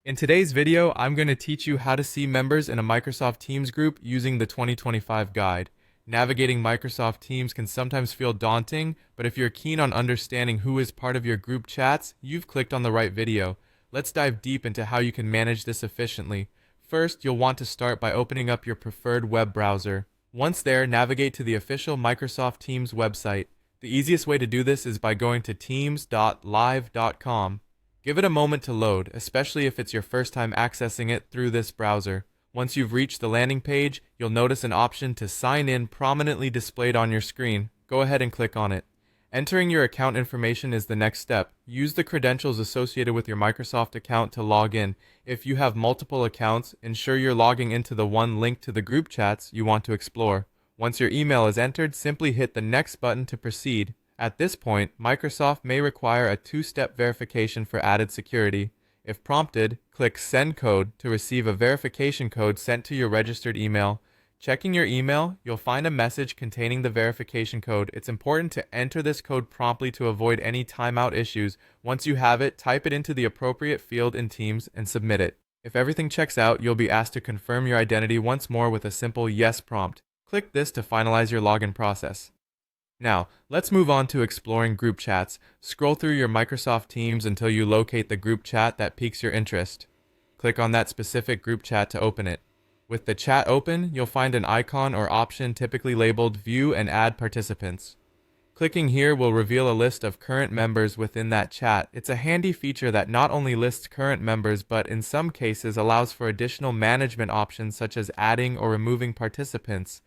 In today's video, I'm going to teach you how to see members in a Microsoft Teams group using the 2025 guide. Navigating Microsoft Teams can sometimes feel daunting, but if you're keen on understanding who is part of your group chats, you've clicked on the right video. Let's dive deep into how you can manage this efficiently. First, you'll want to start by opening up your preferred web browser. Once there, navigate to the official Microsoft Teams website. The easiest way to do this is by going to teams.live.com. Give it a moment to load, especially if it's your first time accessing it through this browser. Once you've reached the landing page, you'll notice an option to sign in prominently displayed on your screen. Go ahead and click on it. Entering your account information is the next step. Use the credentials associated with your Microsoft account to log in. If you have multiple accounts, ensure you're logging into the one linked to the group chats you want to explore. Once your email is entered, simply hit the next button to proceed. At this point, Microsoft may require a two-step verification for added security. If prompted, click Send Code to receive a verification code sent to your registered email. Checking your email, you'll find a message containing the verification code. It's important to enter this code promptly to avoid any timeout issues. Once you have it, type it into the appropriate field in Teams and submit it. If everything checks out, you'll be asked to confirm your identity once more with a simple Yes prompt. Click this to finalize your login process. Now, let's move on to exploring group chats. Scroll through your Microsoft Teams until you locate the group chat that piques your interest. Click on that specific group chat to open it. With the chat open, you'll find an icon or option typically labeled View and Add Participants. Clicking here will reveal a list of current members within that chat. It's a handy feature that not only lists current members, but in some cases allows for additional management options such as adding or removing participants.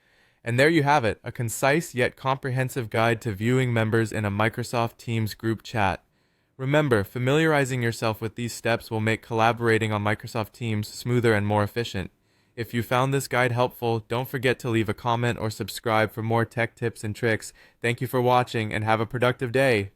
And there you have it, a concise yet comprehensive guide to viewing members in a Microsoft Teams group chat. Remember, familiarizing yourself with these steps will make collaborating on Microsoft Teams smoother and more efficient. If you found this guide helpful, don't forget to leave a comment or subscribe for more tech tips and tricks. Thank you for watching and have a productive day.